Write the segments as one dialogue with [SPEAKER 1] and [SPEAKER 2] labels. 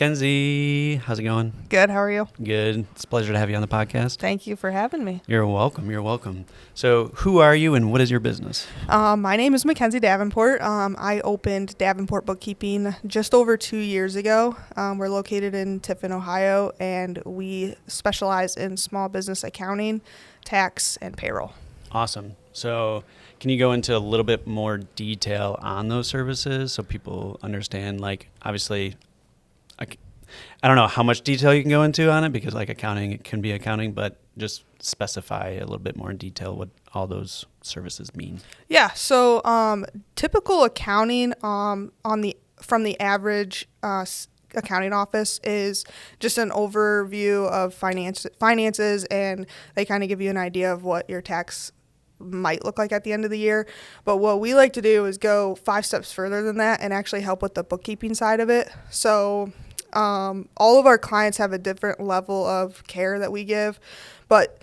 [SPEAKER 1] McKenzie, how's it going?
[SPEAKER 2] Good. How are you?
[SPEAKER 1] Good. It's a pleasure to have you on the podcast.
[SPEAKER 2] Thank you for having me.
[SPEAKER 1] You're welcome. You're welcome. So who are you and what is your business?
[SPEAKER 2] My name is McKenzie Davenport. I opened Davenport Bookkeeping just over 2 years ago. We're located in Tiffin, Ohio, and we specialize in small business accounting, tax, and payroll.
[SPEAKER 1] Awesome. So can you go into a little bit more detail on those services so people understand, like, obviously, I don't know how much detail you can go into on it because, like, accounting, it can be accounting, but just specify a little bit more in detail what all those services mean.
[SPEAKER 2] Yeah. So typical accounting from the average accounting office is just an overview of finances, and they kind of give you an idea of what your tax might look like at the end of the year. But what we like to do is go 5 steps further than that and actually help with the bookkeeping side of it. So all of our clients have a different level of care that we give, but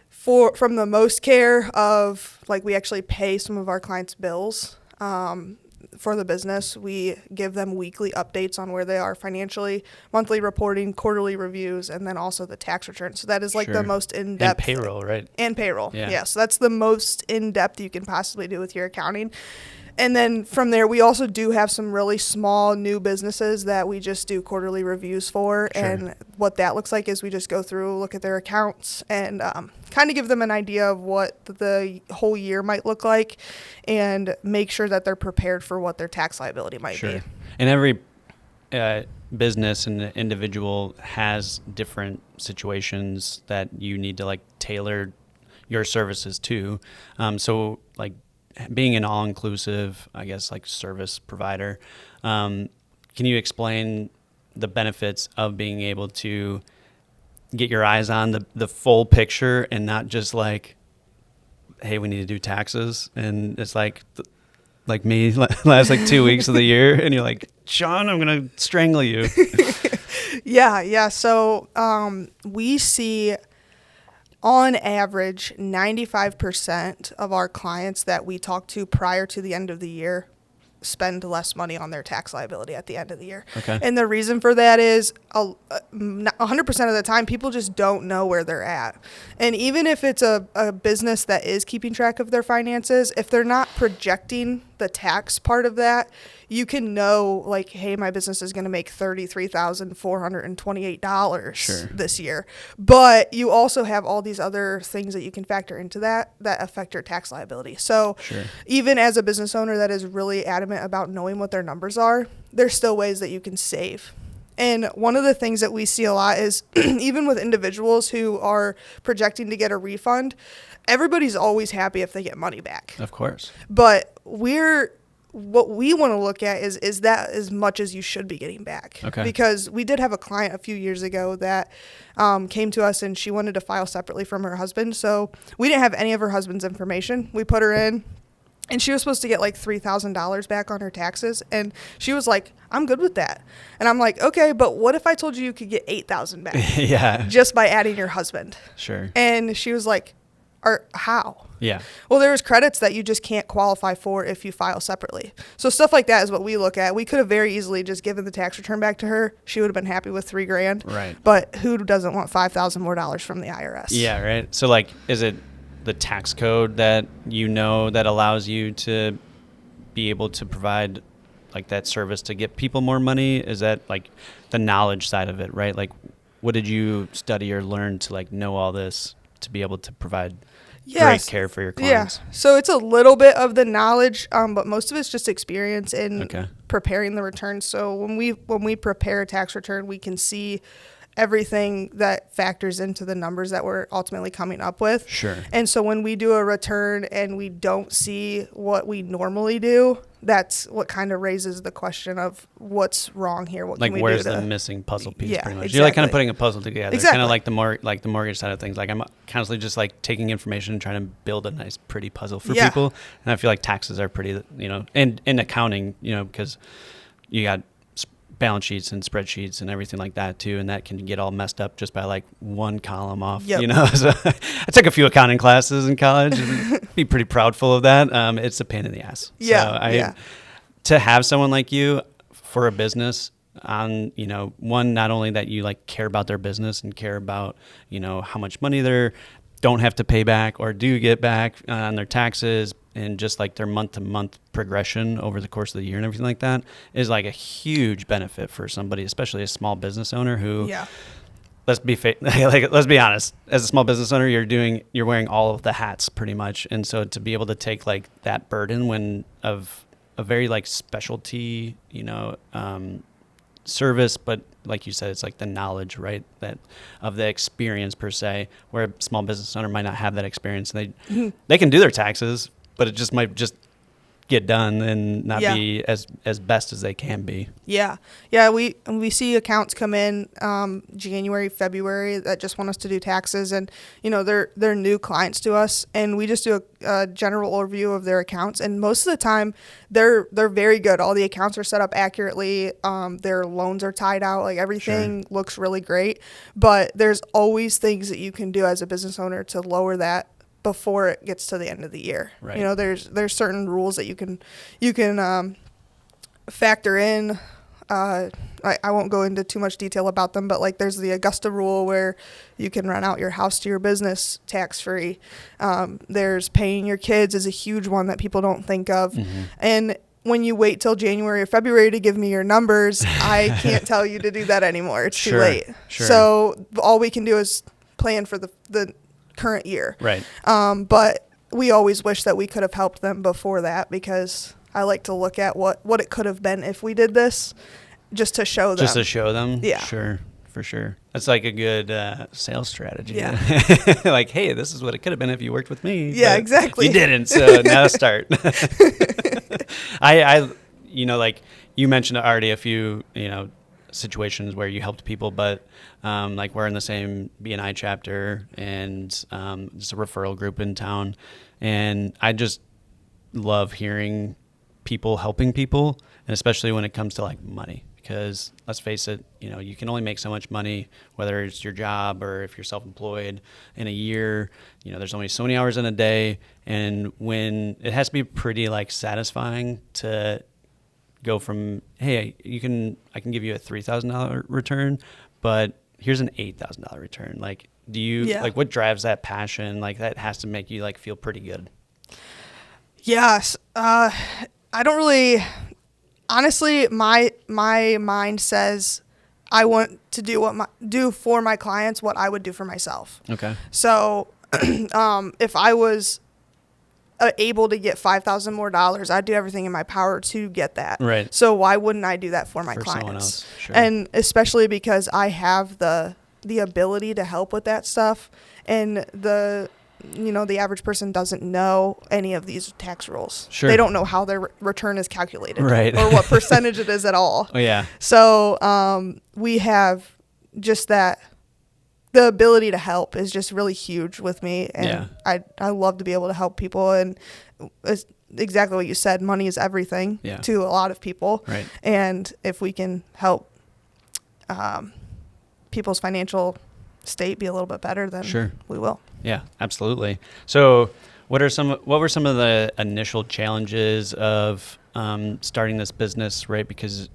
[SPEAKER 2] from the most care of, like, we actually pay some of our clients' bills for the business. We give them weekly updates on where they are financially, monthly reporting, quarterly reviews, and then also the tax return. So that is like the most in-depth.
[SPEAKER 1] And payroll, right?
[SPEAKER 2] And payroll,
[SPEAKER 1] yeah.
[SPEAKER 2] So that's the most in-depth you can possibly do with your accounting. And then from there, we also do have some really small new businesses that we just do quarterly reviews for.
[SPEAKER 1] Sure.
[SPEAKER 2] And what that looks like is we just go through, look at their accounts, and kind of give them an idea of what the whole year might look like and make sure that they're prepared for what their tax liability might be.
[SPEAKER 1] And every business and individual has different situations that you need to, like, tailor your services to. So, like, being an all-inclusive, I guess, like, service provider, can you explain the benefits of being able to get your eyes on the full picture and not just like, hey, we need to do taxes, and it's like me last like 2 weeks of the year, and you're like, Sean, I'm gonna strangle you.
[SPEAKER 2] Yeah. So we see, on average, 95% of our clients that we talk to prior to the end of the year spend less money on their tax liability at the end of the year.
[SPEAKER 1] Okay.
[SPEAKER 2] And the reason for that is 100% of the time, people just don't know where they're at. And even if it's a business that is keeping track of their finances, if they're not projecting the tax part of that, you can know, like, hey, my business is going to make $33,428 this year. But you also have all these other things that you can factor into that affect your tax liability. So even as a business owner that is really adamant about knowing what their numbers are, there's still ways that you can save. And one of the things that we see a lot is even with individuals who are projecting to get a refund, everybody's always happy if they get money back.
[SPEAKER 1] Of course.
[SPEAKER 2] But what we want to look at is that as much as you should be getting back.
[SPEAKER 1] Okay.
[SPEAKER 2] Because we did have a client a few years ago that came to us, and she wanted to file separately from her husband. So we didn't have any of her husband's information. We put her in, and she was supposed to get like $3,000 back on her taxes. And she was like, I'm good with that. And I'm like, okay, but what if I told you could get $8,000 back?
[SPEAKER 1] Yeah.
[SPEAKER 2] Just by adding your husband?
[SPEAKER 1] Sure.
[SPEAKER 2] And she was like, how?
[SPEAKER 1] Yeah.
[SPEAKER 2] Well, there's credits that you just can't qualify for if you file separately. So stuff like that is what we look at. We could have very easily just given the tax return back to her. She would have been happy with $3,000.
[SPEAKER 1] Right.
[SPEAKER 2] But who doesn't want $5,000 more from the IRS?
[SPEAKER 1] Yeah. Right. So, like, is it the tax code that that allows you to be able to provide, like, that service to get people more money? Is that, like, the knowledge side of it, right? Like, what did you study or learn to, like, know all this to be able to provide great care for your clients?
[SPEAKER 2] Yeah. So it's a little bit of the knowledge, but most of it's just experience in preparing the return. So when we prepare a tax return, we can see everything that factors into the numbers that we're ultimately coming up with.
[SPEAKER 1] Sure.
[SPEAKER 2] And so when we do a return and we don't see what we normally do, that's what kind of raises the question of what's wrong here. What
[SPEAKER 1] like,
[SPEAKER 2] can we
[SPEAKER 1] where's
[SPEAKER 2] do
[SPEAKER 1] the missing puzzle piece?
[SPEAKER 2] Yeah,
[SPEAKER 1] pretty much.
[SPEAKER 2] Exactly.
[SPEAKER 1] You're like kind of putting a puzzle together.
[SPEAKER 2] Exactly.
[SPEAKER 1] Kind of like the mortgage side of things. Like, I'm constantly just like taking information and trying to build a nice, pretty puzzle for people. And I feel like taxes are pretty, and accounting, because you got balance sheets and spreadsheets and everything like that too, and that can get all messed up just by like one column off. So I took a few accounting classes in college and be pretty proudful of that. It's a pain in the ass. To have someone like you for a business, on, one, not only that you like care about their business and care about, how much money they're don't have to pay back or do get back on their taxes, and just like their month to month progression over the course of the year and everything like that is like a huge benefit for somebody, especially a small business owner who,
[SPEAKER 2] Yeah.
[SPEAKER 1] let's be honest, as a small business owner, you're wearing all of the hats pretty much. And so to be able to take like that burden of a very like specialty, service, but like you said, it's like the knowledge, right? That of the experience per se, where a small business owner might not have that experience. They can do their taxes, but it just might just get done and not be as best as they can be.
[SPEAKER 2] Yeah. We see accounts come in January, February that just want us to do taxes, and they're new clients to us, and we just do a general overview of their accounts, and most of the time they're very good. All the accounts are set up accurately. Their loans are tied out. Like everything looks really great, but there's always things that you can do as a business owner to lower that before it gets to the end of the year.
[SPEAKER 1] Right.
[SPEAKER 2] There's certain rules that you can factor in. I won't go into too much detail about them, but like there's the Augusta rule where you can rent out your house to your business tax free. There's paying your kids is a huge one that people don't think of. Mm-hmm. And when you wait till January or February to give me your numbers, I can't tell you to do that anymore. It's too late. Sure. So all we can do is plan for the current year.
[SPEAKER 1] Right.
[SPEAKER 2] But we always wish that we could have helped them before that, because I like to look at what it could have been if we did this, just to show them. Yeah.
[SPEAKER 1] Sure. For sure. That's like a good sales strategy.
[SPEAKER 2] Yeah.
[SPEAKER 1] Like, hey, this is what it could have been if you worked with me.
[SPEAKER 2] Yeah, exactly.
[SPEAKER 1] You didn't, so now start. I like you mentioned already a few, situations where you helped people, but like we're in the same BNI chapter and just a referral group in town, and I just love hearing people helping people, and especially when it comes to like money, because let's face it, you can only make so much money, whether it's your job or if you're self-employed, in a year. There's only so many hours in a day, and when it has to be pretty like satisfying to go from, hey, I can give you a $3,000 return, but here's an $8,000 return. Like, do you like what drives that passion? Like that has to make you like feel pretty good.
[SPEAKER 2] Yes. I don't really, honestly, my mind says I want to do for my clients what I would do for myself.
[SPEAKER 1] Okay.
[SPEAKER 2] So, if I was able to get $5,000 more, I'd do everything in my power to get that.
[SPEAKER 1] Right.
[SPEAKER 2] So why wouldn't I do that for my clients?
[SPEAKER 1] Someone else. Sure.
[SPEAKER 2] And especially because I have the ability to help with that stuff, and the average person doesn't know any of these tax rules.
[SPEAKER 1] Sure.
[SPEAKER 2] They don't know how their return is calculated,
[SPEAKER 1] right,
[SPEAKER 2] or what percentage it is at all.
[SPEAKER 1] Oh yeah.
[SPEAKER 2] So we have just that. The ability to help is just really huge with me, and I love to be able to help people, and it's exactly what you said, money is everything to a lot of people,
[SPEAKER 1] right? And
[SPEAKER 2] if we can help people's financial state be a little bit better, then we will. Yeah, absolutely. So what were some of the initial challenges of starting this business, right? Because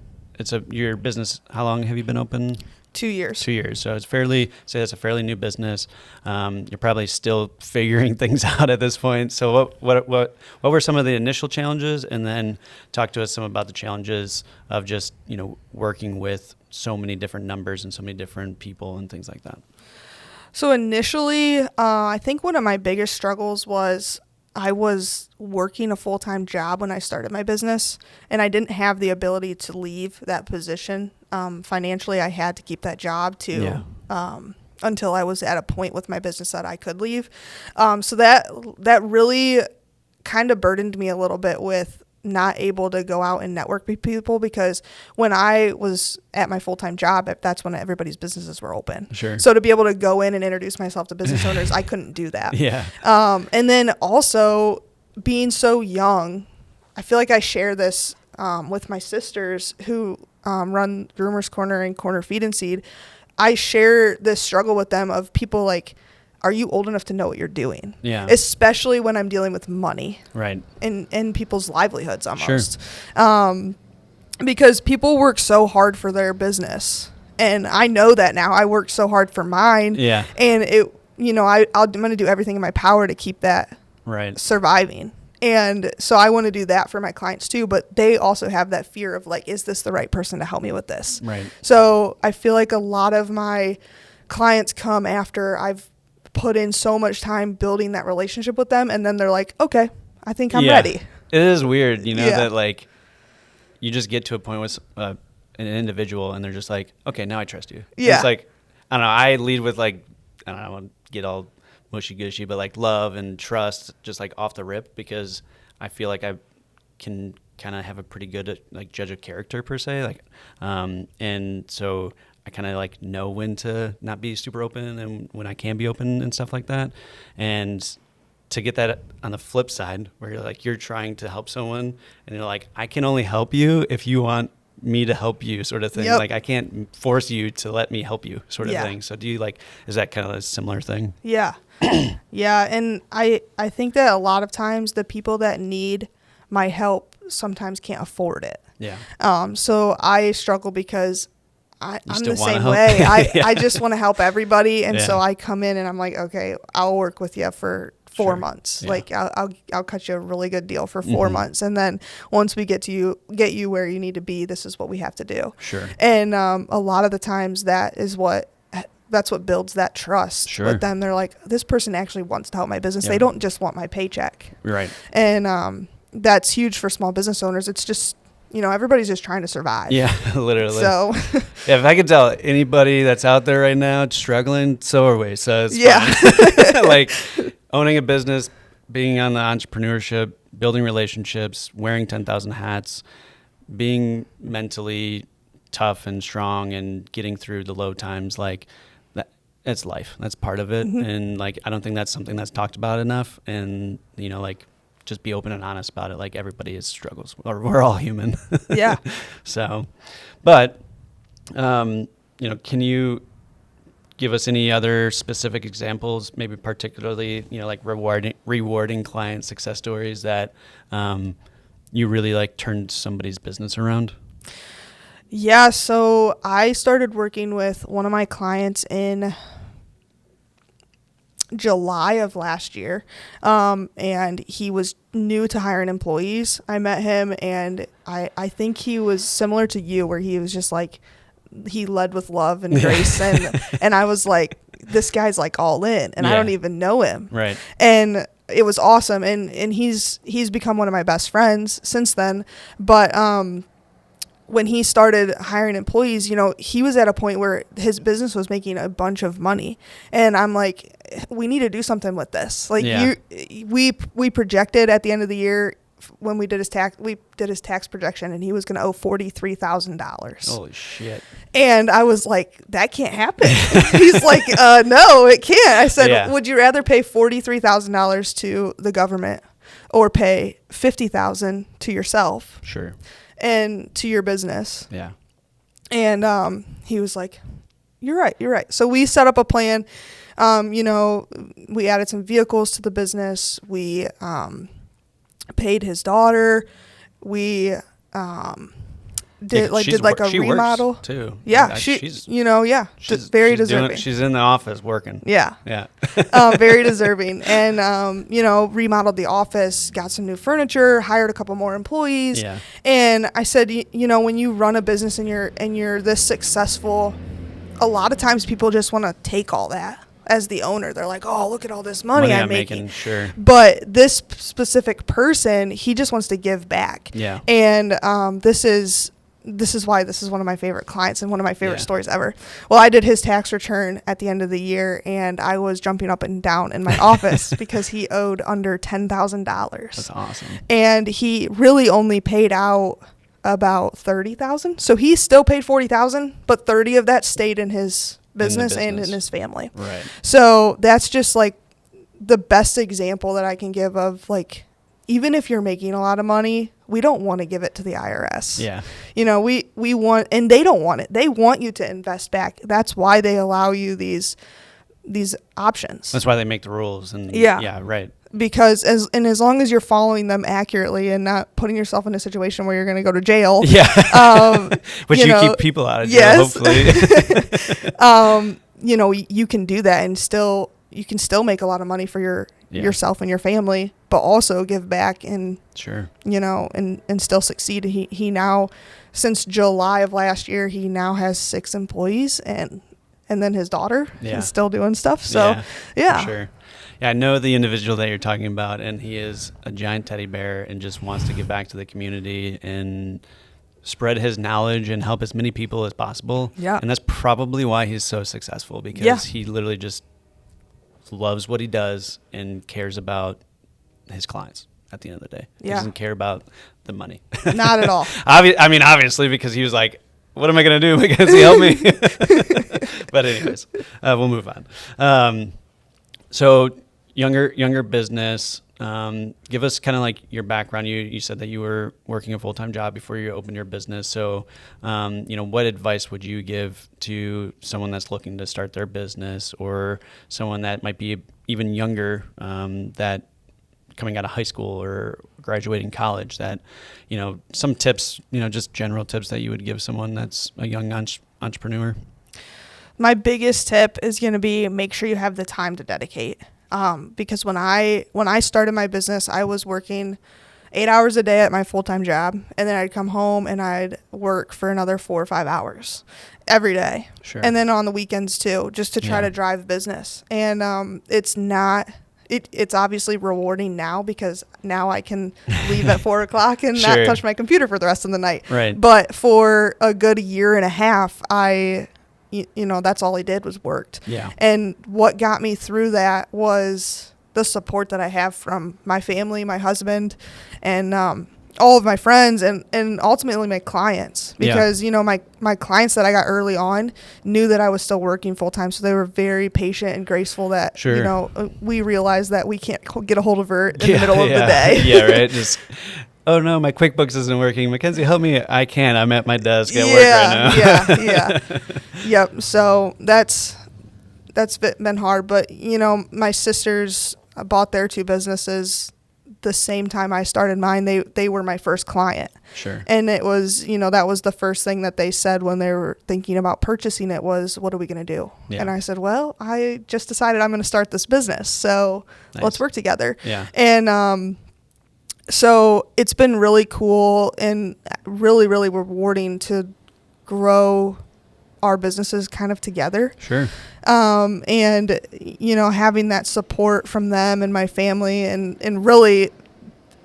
[SPEAKER 2] your business, how long have you been open? 2 years.
[SPEAKER 1] 2 years. So it's a fairly new business. You're probably still figuring things out at this point. So what were some of the initial challenges? And then talk to us some about the challenges of just, working with so many different numbers and so many different people and things like that.
[SPEAKER 2] So initially, I think one of my biggest struggles was I was working a full-time job when I started my business, and I didn't have the ability to leave that position. Financially, I had to keep that job until I was at a point with my business that I could leave. So that really kind of burdened me a little bit with not able to go out and network with people, because when I was at my full-time job, that's when everybody's businesses were open.
[SPEAKER 1] Sure.
[SPEAKER 2] So to be able to go in and introduce myself to business owners, I couldn't do that.
[SPEAKER 1] Yeah.
[SPEAKER 2] And then also being so young, I feel like I share this with my sisters who run Groomer's Corner and Corner Feed and Seed. I share this struggle with them of people like, are you old enough to know what you're doing?
[SPEAKER 1] Yeah.
[SPEAKER 2] Especially when I'm dealing with money.
[SPEAKER 1] Right.
[SPEAKER 2] And people's livelihoods almost.
[SPEAKER 1] Sure.
[SPEAKER 2] because people work so hard for their business, and I know that now. I worked so hard for mine,
[SPEAKER 1] Yeah.
[SPEAKER 2] and I'm going to do everything in my power to keep that
[SPEAKER 1] Right.
[SPEAKER 2] surviving. And so I want to do that for my clients too, but they also have that fear of like, is this the right person to help me with this?
[SPEAKER 1] Right.
[SPEAKER 2] So I feel like a lot of my clients come after I've put in so much time building that relationship with them, and then they're like, okay, I think I'm ready.
[SPEAKER 1] It is weird,
[SPEAKER 2] Yeah.
[SPEAKER 1] that like you just get to a point with an individual and they're just like, okay, now I trust you. And
[SPEAKER 2] Yeah.
[SPEAKER 1] it's like, I don't know, I lead with like, I don't know, I want to get all mushy gushy, but like love and trust just like off the rip, because I feel like I can kind of have a pretty good like judge of character per se. Like, and so I kind of like know when to not be super open and when I can be open and stuff like that. And to get that on the flip side where you're like, you're trying to help someone and you're like, I can only help you if you want me to help you, sort of thing.
[SPEAKER 2] Yep.
[SPEAKER 1] Like I can't force you to let me help you, sort of
[SPEAKER 2] Yeah.
[SPEAKER 1] thing. So do you like, is that kind of a similar thing?
[SPEAKER 2] Yeah. Yeah. And I think that a lot of times the people that need my help sometimes can't afford it.
[SPEAKER 1] Yeah.
[SPEAKER 2] So I struggle because I'm
[SPEAKER 1] still
[SPEAKER 2] the
[SPEAKER 1] wanna
[SPEAKER 2] same
[SPEAKER 1] help?
[SPEAKER 2] way.
[SPEAKER 1] Yeah.
[SPEAKER 2] I just want to help everybody. And
[SPEAKER 1] Yeah.
[SPEAKER 2] so I come in and I'm like, okay, I'll work with you for 4
[SPEAKER 1] Sure.
[SPEAKER 2] months.
[SPEAKER 1] Yeah.
[SPEAKER 2] Like I'll cut you a really good deal for 4
[SPEAKER 1] Mhm.
[SPEAKER 2] months. And then once we get you where you need to be, this is what we have to do.
[SPEAKER 1] Sure.
[SPEAKER 2] And a lot of the times that's what builds that trust
[SPEAKER 1] Sure.
[SPEAKER 2] with them. They're like, this person actually wants to help my business.
[SPEAKER 1] Yeah.
[SPEAKER 2] They don't just want my paycheck.
[SPEAKER 1] Right.
[SPEAKER 2] And that's huge for small business owners. It's just, everybody's just trying to survive.
[SPEAKER 1] Yeah, literally.
[SPEAKER 2] So
[SPEAKER 1] Yeah, if I could tell anybody that's out there right now struggling, so are we. So it's
[SPEAKER 2] yeah.
[SPEAKER 1] fine. Like owning a business, being on the entrepreneurship, building relationships, wearing 10,000 hats, being mentally tough and strong and getting through the low times, like that, it's life. That's part of it.
[SPEAKER 2] Mhm.
[SPEAKER 1] And like, I don't think that's something that's talked about enough. And, like, just be open and honest about it. Like everybody has struggles, or we're all human.
[SPEAKER 2] Yeah.
[SPEAKER 1] So, but, can you give us any other specific examples, maybe particularly, like rewarding client success stories that you really like turned somebody's business around?
[SPEAKER 2] Yeah. So I started working with one of my clients in July of last year. And he was new to hiring employees. I met him and I think he was similar to you, where he was just like, he led with love and grace. and I was like, this guy's like all in, and I
[SPEAKER 1] Yeah.
[SPEAKER 2] don't even know him.
[SPEAKER 1] Right.
[SPEAKER 2] And it was awesome. And he's become one of my best friends since then. But, when he started hiring employees, he was at a point where his business was making a bunch of money. And I'm like, we need to do something with this. Like
[SPEAKER 1] Yeah.
[SPEAKER 2] we projected at the end of the year when we did his tax projection, and he was going to owe $43,000.
[SPEAKER 1] Holy shit.
[SPEAKER 2] And I was like, that can't happen. He's like, no, it can't. I said,
[SPEAKER 1] Yeah.
[SPEAKER 2] would you rather pay $43,000 to the government or pay $50,000 to yourself
[SPEAKER 1] Sure.
[SPEAKER 2] and to your business?
[SPEAKER 1] Yeah.
[SPEAKER 2] And he was like, you're right. So we set up a plan. We added some vehicles to the business. We paid his daughter. We did a
[SPEAKER 1] she
[SPEAKER 2] remodel
[SPEAKER 1] works too.
[SPEAKER 2] Yeah,
[SPEAKER 1] Like,
[SPEAKER 2] she's
[SPEAKER 1] she's
[SPEAKER 2] very
[SPEAKER 1] she's
[SPEAKER 2] deserving.
[SPEAKER 1] she's in the office working.
[SPEAKER 2] Yeah.
[SPEAKER 1] Yeah.
[SPEAKER 2] Very deserving. And, remodeled the office, got some new furniture, hired a couple more employees.
[SPEAKER 1] Yeah.
[SPEAKER 2] And I said, when you run a business and you're this successful, a lot of times people just want to take all that as the owner. They're like, oh, look at all this money I'm making.
[SPEAKER 1] Sure.
[SPEAKER 2] But this specific person, he just wants to give back.
[SPEAKER 1] Yeah.
[SPEAKER 2] And this is why this is one of my favorite clients and one of my favorite
[SPEAKER 1] Yeah.
[SPEAKER 2] stories ever. Well, I did his tax return at the end of the year, and I was jumping up and down in my office because he owed under $10,000.
[SPEAKER 1] That's awesome.
[SPEAKER 2] And he really only paid out about $30,000. So he still paid $40,000, but 30 of that stayed in his business and in his family.
[SPEAKER 1] Right.
[SPEAKER 2] So that's just like the best example that I can give of, like, even if you're making a lot of money, we don't want to give it to the IRS.
[SPEAKER 1] Yeah.
[SPEAKER 2] We want, and they don't want it. They want you to invest back. That's why they allow you these options.
[SPEAKER 1] That's why they make the rules. And
[SPEAKER 2] Yeah.
[SPEAKER 1] Yeah. Right.
[SPEAKER 2] because as long as you're following them accurately and not putting yourself in a situation where you're going to go to jail.
[SPEAKER 1] Yeah. Which you keep people out of jail,
[SPEAKER 2] yes.
[SPEAKER 1] hopefully.
[SPEAKER 2] You can do that and you can still make a lot of money for yourself and your family, but also give back and
[SPEAKER 1] sure.
[SPEAKER 2] And still succeed. He now, since July of last year, he now has 6 employees and then his daughter is still doing stuff. So yeah.
[SPEAKER 1] For sure. Yeah, I know the individual that you're talking about, and he is a giant teddy bear and just wants to give back to the community and spread his knowledge and help as many people as possible.
[SPEAKER 2] Yeah.
[SPEAKER 1] And that's probably why he's so successful, because he literally just loves what he does and cares about his clients at the end of the day. He doesn't care about the money.
[SPEAKER 2] Not at all.
[SPEAKER 1] Obviously, because he was like, what am I going to do? Because he helped me. But anyways, we'll move on. So younger business. Give us kind of like your background. You said that you were working a full-time job before you opened your business. So, what advice would you give to someone that's looking to start their business, or someone that might be even younger, that coming out of high school or graduating college, that, some tips, just general tips that you would give someone that's a young entrepreneur?
[SPEAKER 2] My biggest tip is going to be make sure you have the time to dedicate. Because when I started my business, I was working 8 hours a day at my full-time job, and then I'd come home and I'd work for another 4 or 5 hours every day.
[SPEAKER 1] Sure.
[SPEAKER 2] And then on the weekends too, just to try to drive business. And it's obviously rewarding now, because now I can leave at 4 o'clock and not touch my computer for the rest of the night.
[SPEAKER 1] Right.
[SPEAKER 2] But for a good year and a half, that's all I did was worked.
[SPEAKER 1] Yeah.
[SPEAKER 2] And what got me through that was the support that I have from my family, my husband, and all of my friends, and ultimately my clients. Because, my clients that I got early on knew that I was still working full time. So they were very patient and graceful that, we realized that we can't get a hold of her in the middle of the day.
[SPEAKER 1] Yeah, right. Just, oh no, my QuickBooks isn't working. McKenzie, help me. I can't. I'm at my desk at work right now.
[SPEAKER 2] Yeah. Yep. So that's been hard. But, my sisters bought their 2 businesses the same time I started mine. They were my first client.
[SPEAKER 1] Sure.
[SPEAKER 2] And it was, that was the first thing that they said when they were thinking about purchasing it was, what are we going to do? Yeah. And I said, well, I just decided I'm going to start this business. So let's work together.
[SPEAKER 1] Yeah.
[SPEAKER 2] And, so it's been really cool and really, really rewarding to grow our businesses kind of together.
[SPEAKER 1] Sure.
[SPEAKER 2] And, having that support from them and my family, and really,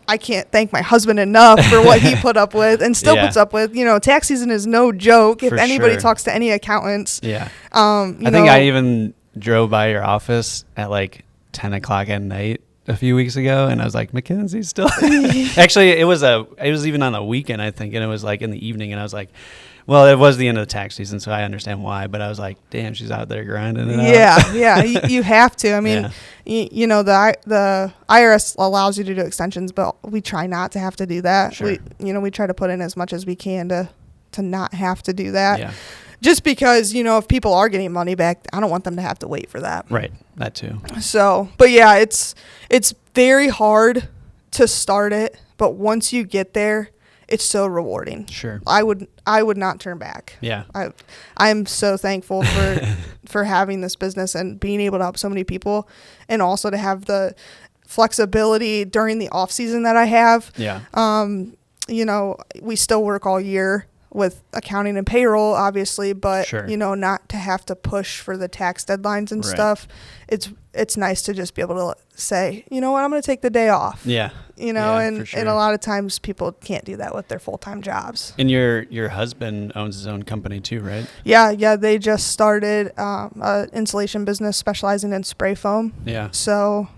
[SPEAKER 2] I can't thank my husband enough for what he put up with and still puts up with. Tax season is no joke. If anybody talks to any accountants.
[SPEAKER 1] Yeah. I think I even drove by your office at like 10 o'clock at night a few weeks ago, and I was like, Mackenzie's still actually it was even on a weekend, I think, and it was like in the evening, and I was like, well, it was the end of the tax season, so I understand why, but I was like, damn, she's out there grinding it out.
[SPEAKER 2] Yeah. You have to. I mean, the IRS allows you to do extensions, but we try not to have to do that.
[SPEAKER 1] Sure.
[SPEAKER 2] We try to put in as much as we can to not have to do that.
[SPEAKER 1] Yeah.
[SPEAKER 2] Just because, if people are getting money back, I don't want them to have to wait for that.
[SPEAKER 1] Right. That too.
[SPEAKER 2] So, but yeah, it's very hard to start it, but once you get there, it's so rewarding.
[SPEAKER 1] Sure.
[SPEAKER 2] I would not turn back.
[SPEAKER 1] Yeah.
[SPEAKER 2] I'm so thankful for having this business and being able to help so many people, and also to have the flexibility during the off season that I have.
[SPEAKER 1] Yeah.
[SPEAKER 2] We still work all year with accounting and payroll, obviously, but
[SPEAKER 1] sure.
[SPEAKER 2] Not to have to push for the tax deadlines and stuff. It's nice to just be able to say, I'm going to take the day off.
[SPEAKER 1] Yeah.
[SPEAKER 2] And
[SPEAKER 1] sure.
[SPEAKER 2] and a lot of times people can't do that with their full-time jobs.
[SPEAKER 1] And your husband owns his own company too, right?
[SPEAKER 2] Yeah. They just started an insulation business specializing in spray foam.
[SPEAKER 1] Yeah.
[SPEAKER 2] So,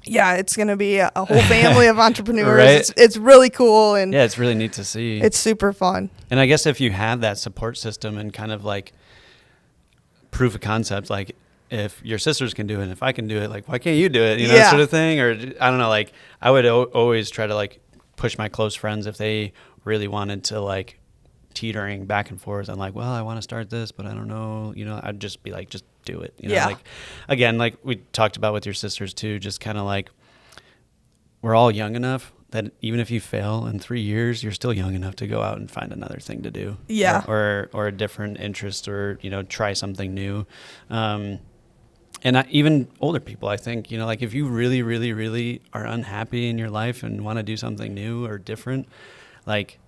[SPEAKER 2] it's going to be a whole family of entrepreneurs.
[SPEAKER 1] Right?
[SPEAKER 2] It's really cool. And
[SPEAKER 1] yeah, it's really neat to see.
[SPEAKER 2] It's super fun.
[SPEAKER 1] And I guess if you have that support system and kind of like proof of concept, like if your sisters can do it, and if I can do it, like, why can't you do it? Sort of thing. Or I don't know, like I would always try to like push my close friends if they really wanted to, like, teetering back and forth. I'm like, well, I want to start this, but I don't know. I'd just be like, just do it. You know,
[SPEAKER 2] Yeah.
[SPEAKER 1] like, again, like we talked about with your sisters too, just kind of like, we're all young enough that even if you fail in 3 years, you're still young enough to go out and find another thing to do.
[SPEAKER 2] Yeah.
[SPEAKER 1] Or a different interest, or, you know, try something new. And even older people, I think, you know, like if you really, really, really are unhappy in your life and want to do something new or different, like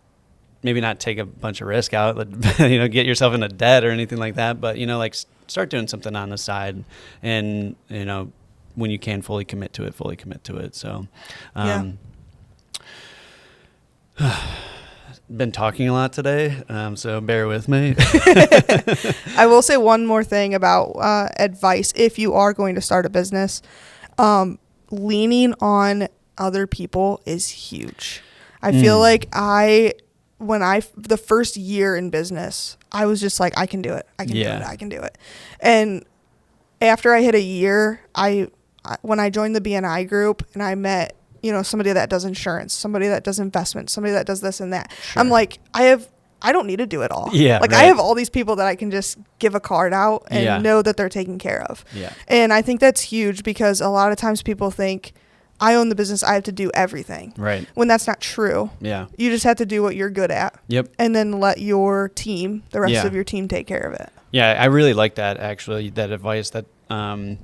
[SPEAKER 1] maybe not take a bunch of risk out, you know, get yourself into debt or anything like that. But, you know, like start doing something on the side, and, you know, when you can fully commit to it. So, been talking a lot today, so bear with me.
[SPEAKER 2] I will say one more thing about advice. If you are going to start a business, leaning on other people is huge. I feel like the first year in business, I was just like, I can do it. I can do it. And after I hit a year, when I joined the BNI group and I met, you know, somebody that does insurance, somebody that does investments, somebody that does this and that.
[SPEAKER 1] Sure.
[SPEAKER 2] I'm like, I don't need to do it all.
[SPEAKER 1] Yeah.
[SPEAKER 2] Like,
[SPEAKER 1] right.
[SPEAKER 2] I have all these people that I can just give a card out and know that they're taken care of.
[SPEAKER 1] Yeah.
[SPEAKER 2] And I think that's huge, because a lot of times people think, I own the business, I have to do everything.
[SPEAKER 1] Right.
[SPEAKER 2] When that's not true.
[SPEAKER 1] Yeah.
[SPEAKER 2] You just have to do what you're good at.
[SPEAKER 1] Yep.
[SPEAKER 2] And then let your team, the rest of your team, take care of it.
[SPEAKER 1] Yeah, I really like that, actually, that advice. That I'm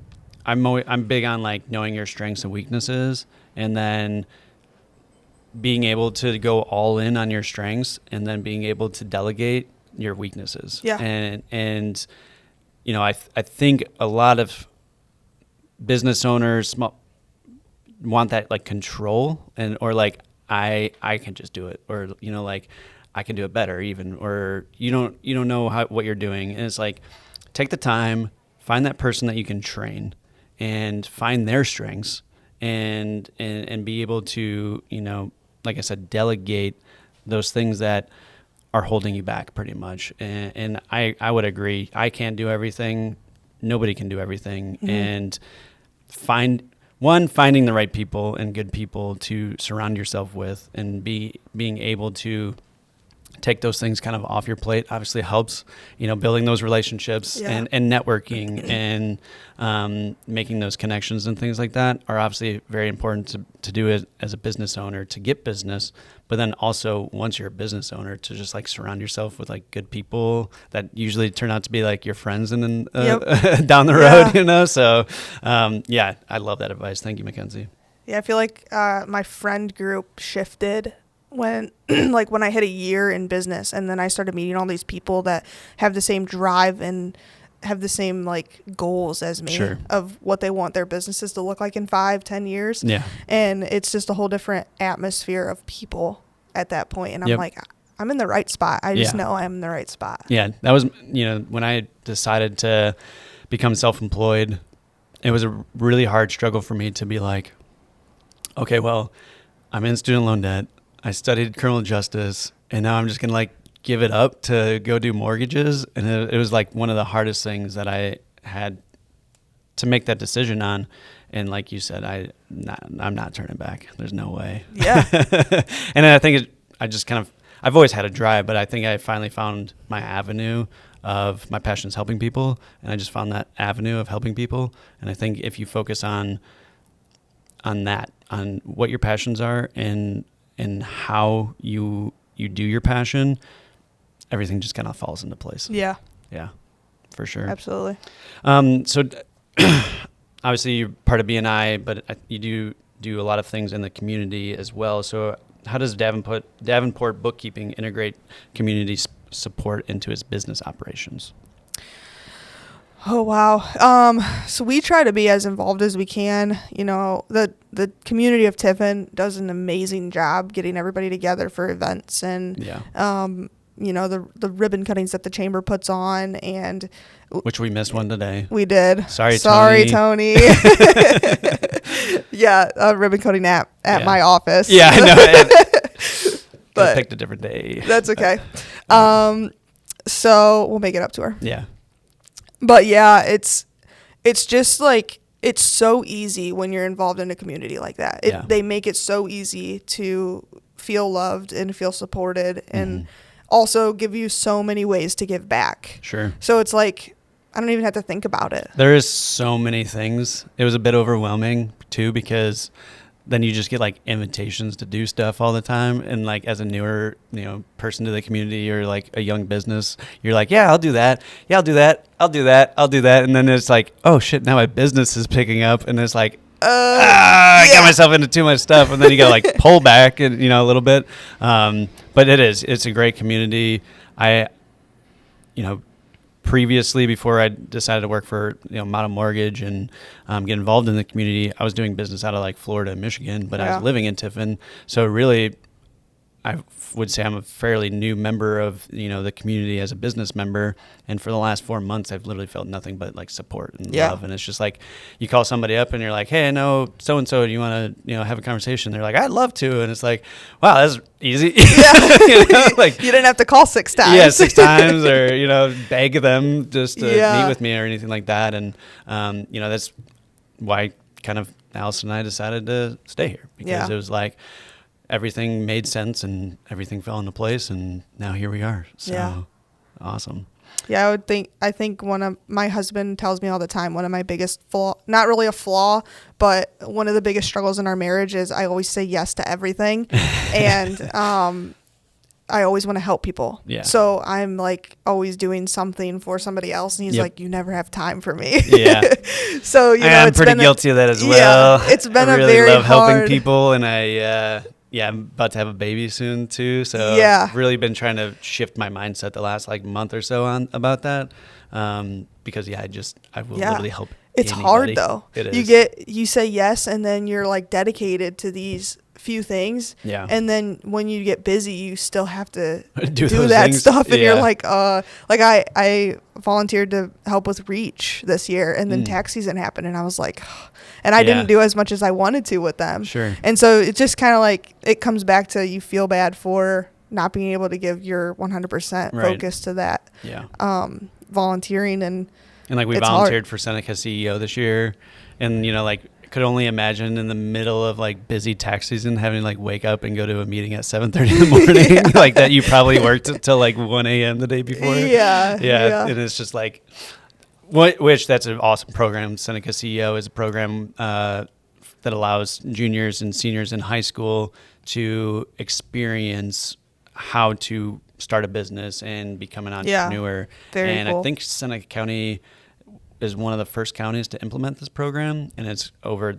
[SPEAKER 1] big on, like, knowing your strengths and weaknesses, and then being able to go all in on your strengths, and then being able to delegate your weaknesses.
[SPEAKER 2] Yeah.
[SPEAKER 1] And you know, I think a lot of business owners want that, like, control, or like, I can just do it, or, you know, like, I can do it better even, or you don't know what you're doing. And it's like, take the time, find that person that you can train, and find their strengths, and be able to, you know, like I said, delegate those things that are holding you back pretty much. And I would agree. I can't do everything. Nobody can do everything. Mm-hmm. And finding the right people and good people to surround yourself with, and being able to take those things kind of off your plate obviously helps, you know, building those relationships and networking and making those connections and things like that are obviously very important to do it as a business owner, to get business. But then also, once you're a business owner, to just, like, surround yourself with, like, good people that usually turn out to be, like, your friends and then down the road, you know? So, I love that advice. Thank you, McKenzie.
[SPEAKER 2] Yeah, I feel like my friend group shifted when when I hit a year in business, and then I started meeting all these people that have the same drive and have the same, like, goals as me. Sure. Of what they want their businesses to look like in 5-10 years. Yeah. And it's just a whole different atmosphere of people at that point. And I'm like, I'm in the right spot. I just know I'm in the right spot. Yeah.
[SPEAKER 1] That was, you know, when I decided to become self-employed, it was a really hard struggle for me to be like, okay, well, I'm in student loan debt. I studied criminal justice, and now I'm just going to, like, give it up to go do mortgages. And it was, like, one of the hardest things that I had to make that decision on. And like you said, I'm not turning back. There's no way. Yeah. And I think I've always had a drive, but I think I finally found my avenue of my passion is helping people. And I just found that avenue of helping people. And I think if you focus on that, on what your passions are, and how you do your passion, everything just kind of falls into place. Yeah. Yeah, for sure.
[SPEAKER 2] Absolutely.
[SPEAKER 1] So obviously you're part of BNI, but you do a lot of things in the community as well. So how does Davenport Bookkeeping integrate community support into its business operations?
[SPEAKER 2] Oh, wow. So we try to be as involved as we can. You know, the community of Tiffin does an amazing job getting everybody together for events, and, you know, the ribbon cuttings that the chamber puts on, and
[SPEAKER 1] which we missed one today.
[SPEAKER 2] We did.
[SPEAKER 1] Sorry,
[SPEAKER 2] Tony. Ribbon cutting at my office.
[SPEAKER 1] Yeah, I know. But I picked a different day.
[SPEAKER 2] That's okay. So we'll make it up to her.
[SPEAKER 1] Yeah.
[SPEAKER 2] But yeah, it's just like, it's so easy when you're involved in a community like that. They make it so easy to feel loved and feel supported, and also give you so many ways to give back.
[SPEAKER 1] Sure.
[SPEAKER 2] So it's like, I don't even have to think about it.
[SPEAKER 1] There is so many things. It was a bit overwhelming too, because then you just get like invitations to do stuff all the time. And like as a newer, person to the community, or like a young business, you're like, yeah, I'll do that. Yeah, I'll do that. I'll do that. I'll do that. And then it's like, oh shit, now my business is picking up. And it's like, I got myself into too much stuff. And then you got to like pull back and, a little bit. But it's a great community. Previously, before I decided to work for Motto Mortgage and get involved in the community, I was doing business out of like Florida and Michigan, but I was living in Tiffin. So really, I would say I'm a fairly new member of the community as a business member. And for the last 4 months, I've literally felt nothing but like support and love. And it's just like you call somebody up and you're like, hey, I know so and so. Do you want to have a conversation? They're like, I'd love to. And it's like, wow, that's easy.
[SPEAKER 2] Yeah. Like you didn't have to call 6 times.
[SPEAKER 1] Yeah, 6 times, or beg them just to meet with me or anything like that. And that's why kind of Allison and I decided to stay here, because it was like everything made sense and everything fell into place, and now here we are. So awesome.
[SPEAKER 2] Yeah, I think my husband tells me all the time, one of my biggest not really a flaw, but one of the biggest struggles in our marriage is I always say yes to everything. And I always want to help people. Yeah. So I'm like always doing something for somebody else, and he's like, you never have time for me. Yeah. So
[SPEAKER 1] I'm pretty guilty of that as well.
[SPEAKER 2] Yeah, it's been
[SPEAKER 1] I really
[SPEAKER 2] a very
[SPEAKER 1] love
[SPEAKER 2] hard
[SPEAKER 1] helping people, and I'm about to have a baby soon too. So I've really been trying to shift my mindset the last like month or so about that. Because I will literally help.
[SPEAKER 2] It's
[SPEAKER 1] anybody.
[SPEAKER 2] hard though.
[SPEAKER 1] It is.
[SPEAKER 2] You say yes, and then you're like dedicated to these few things. Yeah. And then when you get busy, you still have to do that things. Stuff. And you're like I volunteered to help with Reach this year, and then tax season happened, and I was like, and I didn't do as much as I wanted to with them. Sure. And so it just kind of like, it comes back to you feel bad for not being able to give your 100% focus to that. Yeah. Volunteering and
[SPEAKER 1] like we volunteered for Seneca CEO this year, and could only imagine in the middle of like busy tax season having to like wake up and go to a meeting at 7:30 in the morning like that. You probably worked until like 1 a.m. the day before. Yeah. And it's just like, which that's an awesome program. Seneca CEO is a program that allows juniors and seniors in high school to experience how to start a business and become an entrepreneur. Very cool. I think Seneca County is one of the first counties to implement this program, and it's over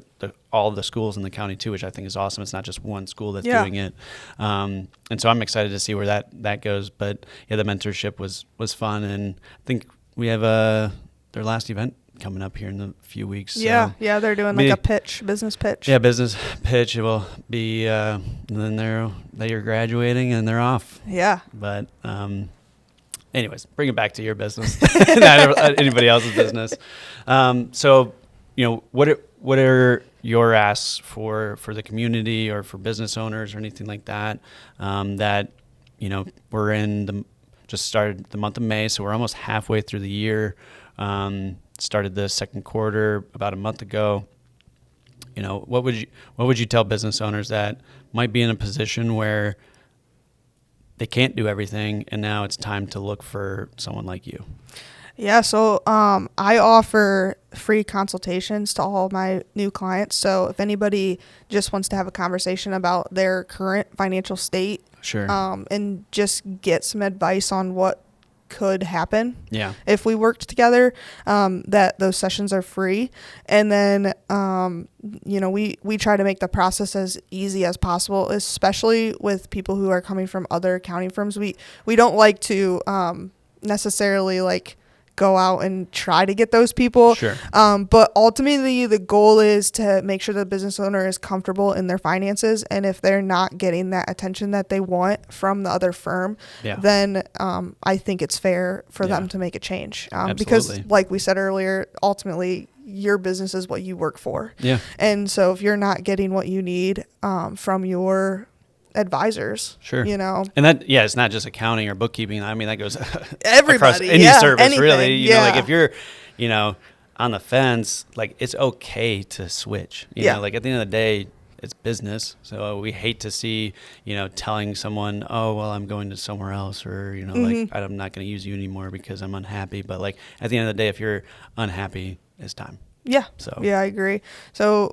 [SPEAKER 1] all of the schools in the county too, which I think is awesome. It's not just one school that's doing it. And so I'm excited to see where that goes. But the mentorship was fun, and I think we have their last event coming up here in a few weeks.
[SPEAKER 2] Yeah, they're doing like a business pitch.
[SPEAKER 1] Yeah, business pitch. It will be, and then they're graduating and they're off. Yeah. But anyways, bring it back to your business, not anybody else's business. So, what are your asks for the community or for business owners or anything like that? That we're just started the month of May, so we're almost halfway through the year. Started the second quarter about a month ago. What would you tell business owners that might be in a position where they can't do everything, and now it's time to look for someone like you?
[SPEAKER 2] Yeah, so I offer free consultations to all my new clients. So if anybody just wants to have a conversation about their current financial state, sure, and just get some advice on what could happen if we worked together, that those sessions are free. And then we try to make the process as easy as possible, especially with people who are coming from other accounting firms. We don't like to necessarily like go out and try to get those people. Sure. But ultimately the goal is to make sure the business owner is comfortable in their finances. And if they're not getting that attention that they want from the other firm, then I think it's fair for them to make a change. Because like we said earlier, ultimately your business is what you work for. Yeah. And so if you're not getting what you need from your advisors, sure,
[SPEAKER 1] and that it's not just accounting or bookkeeping. I mean, that goes
[SPEAKER 2] everybody,
[SPEAKER 1] across any service, anything, really. You know, like if you're on the fence, like it's okay to switch. You know, like at the end of the day, it's business. So we hate to see, telling someone, oh, well, I'm going to somewhere else, or, like, I'm not going to use you anymore because I'm unhappy. But like at the end of the day, if you're unhappy, it's time.
[SPEAKER 2] Yeah.
[SPEAKER 1] So
[SPEAKER 2] yeah, I agree. So,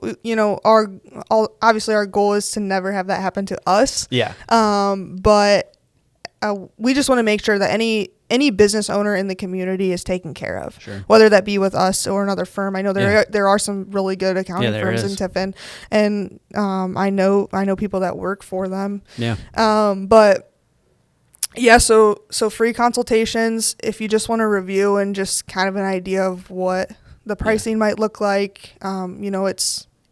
[SPEAKER 2] obviously our goal is to never have that happen to us.
[SPEAKER 1] Yeah.
[SPEAKER 2] But we just want to make sure that any business owner in the community is taken care of,
[SPEAKER 1] Sure.
[SPEAKER 2] whether that be with us or another firm. I know
[SPEAKER 1] Yeah.
[SPEAKER 2] there are some really good accounting firms in Tiffin, and I know people that work for them.
[SPEAKER 1] Yeah.
[SPEAKER 2] But yeah, so free consultations if you just want to review and just kind of an idea of what the pricing might look like.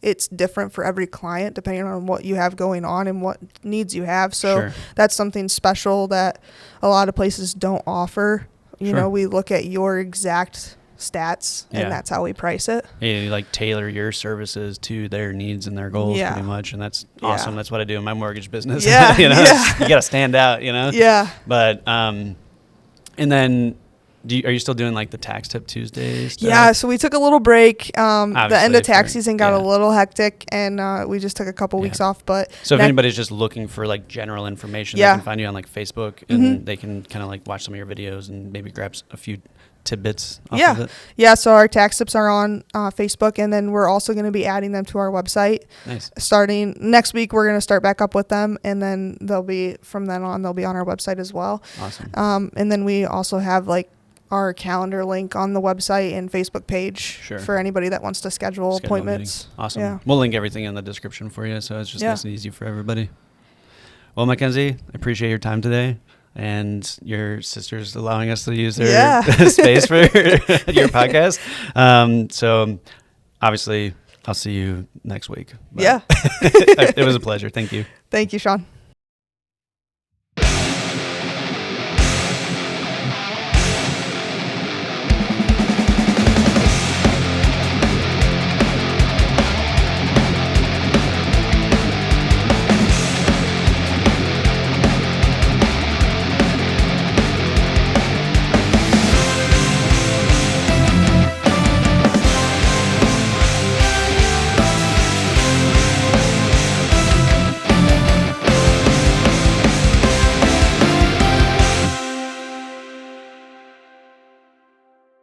[SPEAKER 2] It's different for every client depending on what you have going on and what needs you have. So
[SPEAKER 1] Sure.
[SPEAKER 2] that's something special that a lot of places don't offer.
[SPEAKER 1] Sure.
[SPEAKER 2] We look at your exact stats and that's how we price it.
[SPEAKER 1] Yeah, you like tailor your services to their needs and their goals pretty much. And that's awesome.
[SPEAKER 2] Yeah.
[SPEAKER 1] That's what I do in my mortgage business.
[SPEAKER 2] Yeah.
[SPEAKER 1] You
[SPEAKER 2] Yeah.
[SPEAKER 1] got to stand out,
[SPEAKER 2] Yeah.
[SPEAKER 1] But, and then are you still doing like the tax tip Tuesdays stuff?
[SPEAKER 2] Yeah, so we took a little break. The end of tax
[SPEAKER 1] Obviously,
[SPEAKER 2] season got a little hectic, and we just took a couple weeks off. But
[SPEAKER 1] so if anybody's just looking for like general information, they can find you on like Facebook, and they can kind of like watch some of your videos and maybe grab a few tidbits off of it.
[SPEAKER 2] Yeah, so our tax tips are on Facebook, and then we're also going to be adding them to our website.
[SPEAKER 1] Nice.
[SPEAKER 2] Starting next week, we're going to start back up with them, and then from then on, they'll be on our website as well.
[SPEAKER 1] Awesome.
[SPEAKER 2] And then we also have like our calendar link on the website and Facebook page for anybody that wants to schedule appointments.
[SPEAKER 1] Awesome.
[SPEAKER 2] Yeah.
[SPEAKER 1] We'll link everything in the description for you, so it's just nice and easy for everybody. Well, McKenzie, I appreciate your time today, and your sister's allowing us to use their space for your podcast. So obviously, I'll see you next week. But it was a pleasure. Thank you.
[SPEAKER 2] Thank you, Sean.